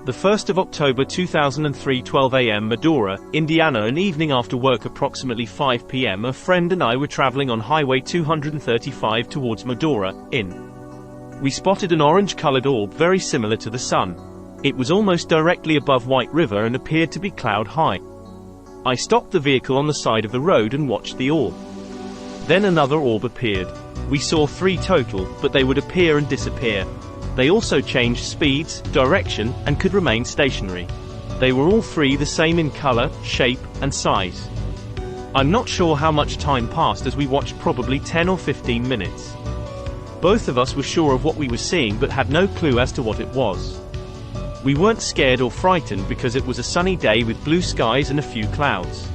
The 1st of October 2003, 12 a.m. Medora, Indiana. An evening after work, approximately 5 p.m. A friend and I were traveling on Highway 235 towards Medora, We spotted an orange-colored orb very similar to the sun. It was almost directly above White River and appeared to be cloud high. I stopped the vehicle on the side of the road and watched the orb. Then another orb appeared. We saw 3 total, but they would appear and disappear. They also changed speeds, direction, and could remain stationary. They were all 3 the same in color, shape, and size. I'm not sure how much time passed as we watched, probably 10 or 15 minutes. Both of us were sure of what we were seeing but had no clue as to what it was. We weren't scared or frightened because it was a sunny day with blue skies and a few clouds.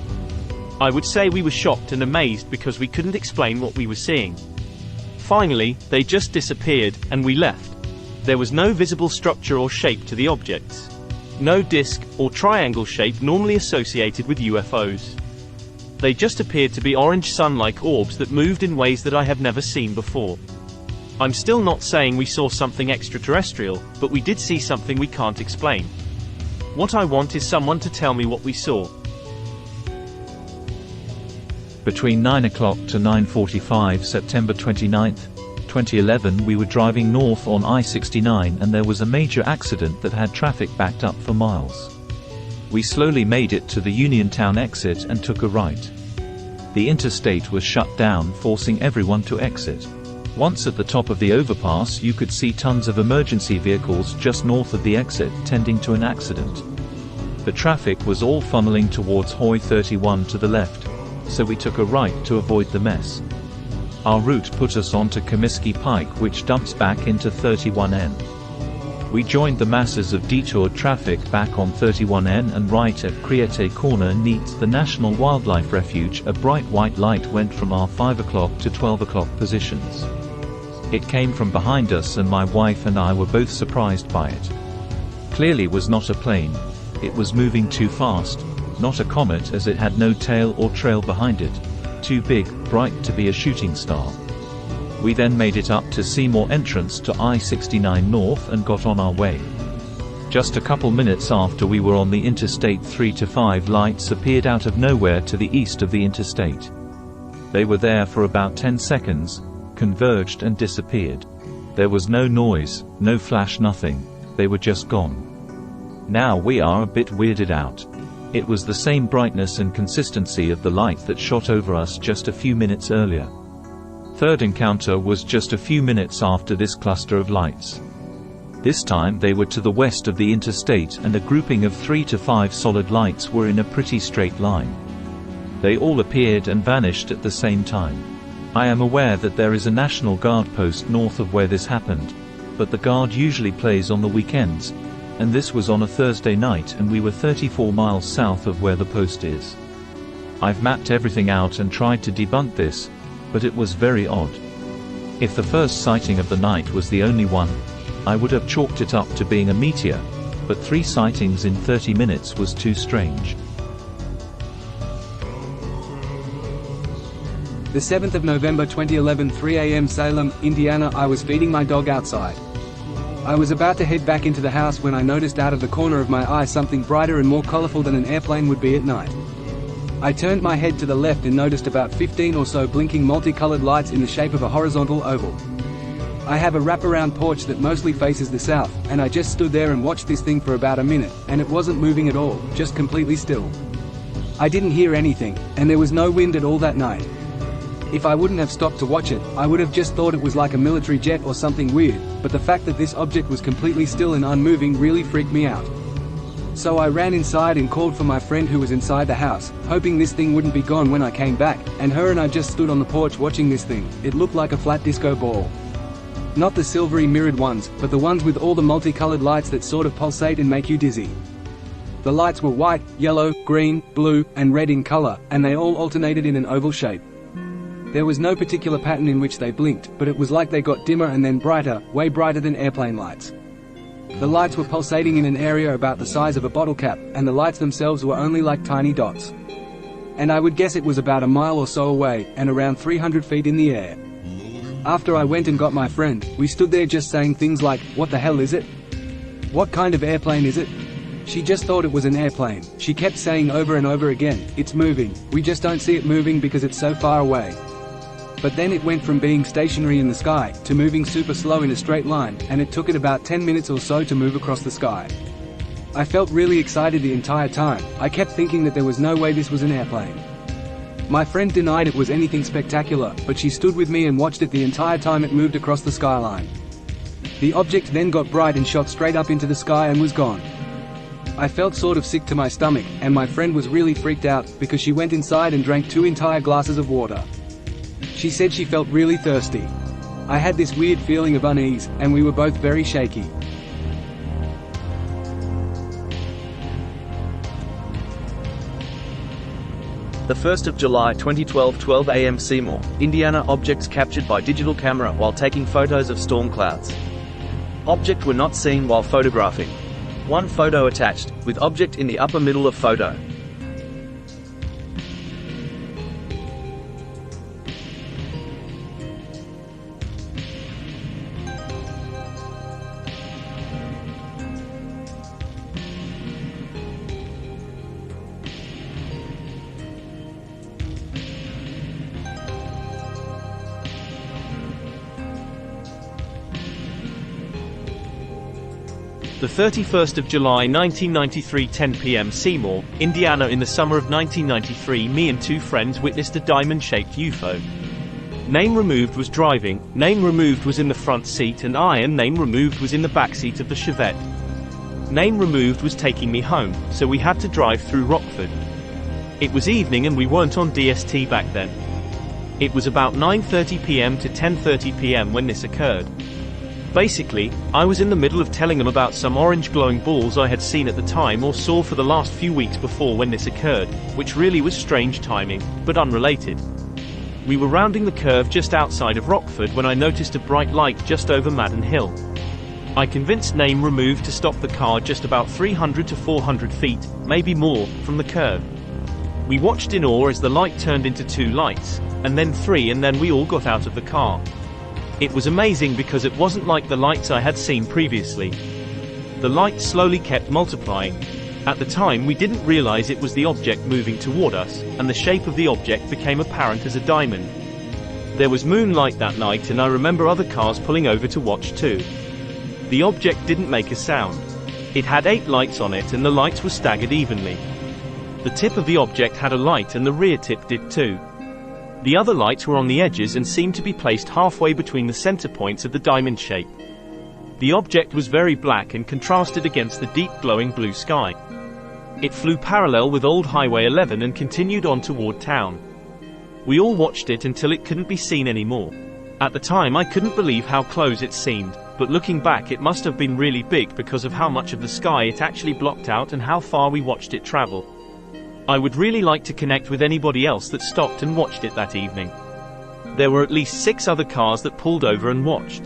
I would say we were shocked and amazed because we couldn't explain what we were seeing. Finally, they just disappeared, and we left. There was no visible structure or shape to the objects. No disc or triangle shape normally associated with UFOs. They just appeared to be orange sun-like orbs that moved in ways that I have never seen before. I'm still not saying we saw something extraterrestrial, but we did see something we can't explain. What I want is someone to tell me what we saw. Between 9 o'clock to 9:45 September 29th, 2011, we were driving north on I-69 and there was a major accident that had traffic backed up for miles. We slowly made it to the Uniontown exit and took a right. The interstate was shut down, forcing everyone to exit. Once at the top of the overpass, you could see tons of emergency vehicles just north of the exit, tending to an accident. The traffic was all funneling towards Highway 31 to the left, so we took a right to avoid the mess. Our route put us onto Comiskey Pike, which dumps back into 31N. We joined the masses of detoured traffic back on 31N, and right at Criete Corner near the National Wildlife Refuge, a bright white light went from our 5 o'clock to 12 o'clock positions. It came from behind us and my wife and I were both surprised by it. Clearly was not a plane. It was moving too fast, not a comet as it had no tail or trail behind it. Too big, bright to be a shooting star. We then made it up to Seymour entrance to I-69 North and got on our way. Just a couple minutes after we were on the Interstate, 3 to 5 lights appeared out of nowhere to the east of the interstate. They were there for about 10 seconds, converged and disappeared. There was no noise, no flash, nothing. They were just gone. Now we are a bit weirded out. It was the same brightness and consistency of the light that shot over us just a few minutes earlier. Third encounter was just a few minutes after this cluster of lights. This time they were to the west of the interstate, and a grouping of 3 to 5 solid lights were in a pretty straight line. They all appeared and vanished at the same time. I am aware that there is a National Guard post north of where this happened, but the Guard usually plays on the weekends, and this was on a Thursday night and we were 34 miles south of where the post is. I've mapped everything out and tried to debunk this, but it was very odd. If the first sighting of the night was the only one, I would have chalked it up to being a meteor, but 3 sightings in 30 minutes was too strange. The 7th of November 2011, 3 a.m. Salem, Indiana. I was feeding my dog outside. I was about to head back into the house when I noticed out of the corner of my eye something brighter and more colorful than an airplane would be at night. I turned my head to the left and noticed about 15 or so blinking multicolored lights in the shape of a horizontal oval. I have a wraparound porch that mostly faces the south, and I just stood there and watched this thing for about a minute, and it wasn't moving at all, just completely still. I didn't hear anything, and there was no wind at all that night. If I wouldn't have stopped to watch it, I would have just thought it was like a military jet or something weird, but the fact that this object was completely still and unmoving really freaked me out. So I ran inside and called for my friend who was inside the house, hoping this thing wouldn't be gone when I came back, and her and I just stood on the porch watching this thing. It looked like a flat disco ball. Not the silvery mirrored ones, but the ones with all the multicolored lights that sort of pulsate and make you dizzy. The lights were white, yellow, green, blue, and red in color, and they all alternated in an oval shape. There was no particular pattern in which they blinked, but it was like they got dimmer and then brighter, way brighter than airplane lights. The lights were pulsating in an area about the size of a bottle cap, and the lights themselves were only like tiny dots. And I would guess it was about a mile or so away, and around 300 feet in the air. After I went and got my friend, we stood there just saying things like, "What the hell is it? What kind of airplane is it?" She just thought it was an airplane. She kept saying over and over again, "It's moving. We just don't see it moving because it's so far away." But then it went from being stationary in the sky, to moving super slow in a straight line, and it took it about 10 minutes or so to move across the sky. I felt really excited the entire time. I kept thinking that there was no way this was an airplane. My friend denied it was anything spectacular, but she stood with me and watched it the entire time it moved across the skyline. The object then got bright and shot straight up into the sky and was gone. I felt sort of sick to my stomach, and my friend was really freaked out, because she went inside and drank 2 entire glasses of water. She said she felt really thirsty. I had this weird feeling of unease, and we were both very shaky. The 1st of July 2012, 12 a.m. Seymour, Indiana. Objects captured by digital camera while taking photos of storm clouds. Object were not seen while photographing. One photo attached, with object in the upper middle of photo. The 31st of July 1993, 10 p.m. Seymour, Indiana. In the summer of 1993, me and 2 friends witnessed a diamond-shaped UFO. Name removed was driving, name removed was in the front seat, and I and name removed was in the back seat of the Chevette. Name removed was taking me home, so we had to drive through Rockford. It was evening and we weren't on DST back then. It was about 9:30 p.m. to 10:30 p.m. when this occurred. Basically, I was in the middle of telling them about some orange glowing balls I had seen at the time or saw for the last few weeks before when this occurred, which really was strange timing, but unrelated. We were rounding the curve just outside of Rockford when I noticed a bright light just over Madden Hill. I convinced name removed to stop the car just about 300 to 400 feet, maybe more, from the curve. We watched in awe as the light turned into 2 lights, and then 3, and then we all got out of the car. It was amazing because it wasn't like the lights I had seen previously. The light slowly kept multiplying. At the time we didn't realize it was the object moving toward us, and the shape of the object became apparent as a diamond. There was moonlight that night and I remember other cars pulling over to watch too. The object didn't make a sound. It had 8 lights on it and the lights were staggered evenly. The tip of the object had a light and the rear tip did too. The other lights were on the edges and seemed to be placed halfway between the center points of the diamond shape. The object was very black and contrasted against the deep glowing blue sky. It flew parallel with Old Highway 11 and continued on toward town. We all watched it until it couldn't be seen anymore. At the time I couldn't believe how close it seemed, but looking back it must have been really big because of how much of the sky it actually blocked out and how far we watched it travel. I would really like to connect with anybody else that stopped and watched it that evening. There were at least 6 other cars that pulled over and watched.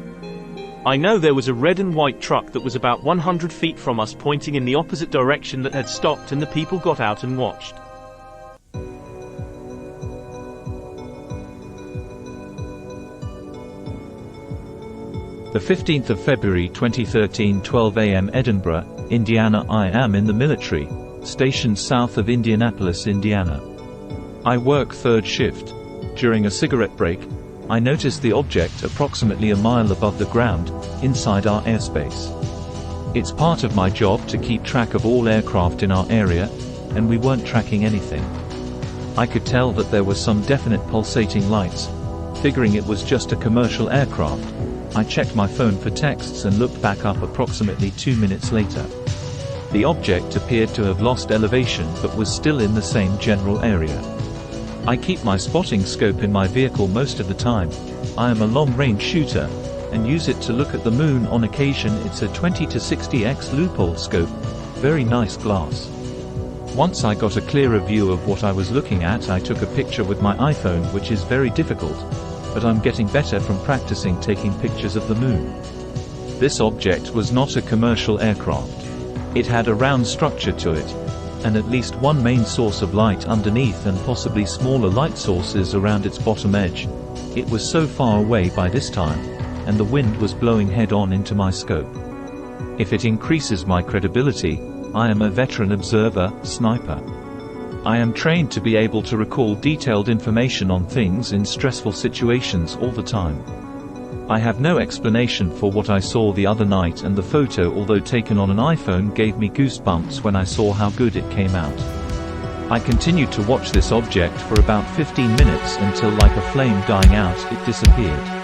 I know there was a red and white truck that was about 100 feet from us pointing in the opposite direction that had stopped, and the people got out and watched. The 15th of February 2013, 12 a.m. Edinburgh, Indiana. I am in the military, stationed south of Indianapolis, Indiana. I work 3rd shift. During a cigarette break, I noticed the object approximately a mile above the ground, inside our airspace. It's part of my job to keep track of all aircraft in our area, and we weren't tracking anything. I could tell that there were some definite pulsating lights. Figuring it was just a commercial aircraft, I checked my phone for texts and looked back up approximately 2 minutes later. The object appeared to have lost elevation but was still in the same general area. I keep my spotting scope in my vehicle most of the time. I am a long-range shooter, and use it to look at the moon on occasion. It's a 20 to 60x loophole scope. Very nice glass. Once I got a clearer view of what I was looking at, I took a picture with my iPhone, which is very difficult, but I'm getting better from practicing taking pictures of the moon. This object was not a commercial aircraft. It had a round structure to it, and at least one main source of light underneath and possibly smaller light sources around its bottom edge. It was so far away by this time, and the wind was blowing head-on into my scope. If it increases my credibility, I am a veteran observer, sniper. I am trained to be able to recall detailed information on things in stressful situations all the time. I have no explanation for what I saw the other night, and the photo, although taken on an iPhone, gave me goosebumps when I saw how good it came out. I continued to watch this object for about 15 minutes until, like a flame dying out, it disappeared.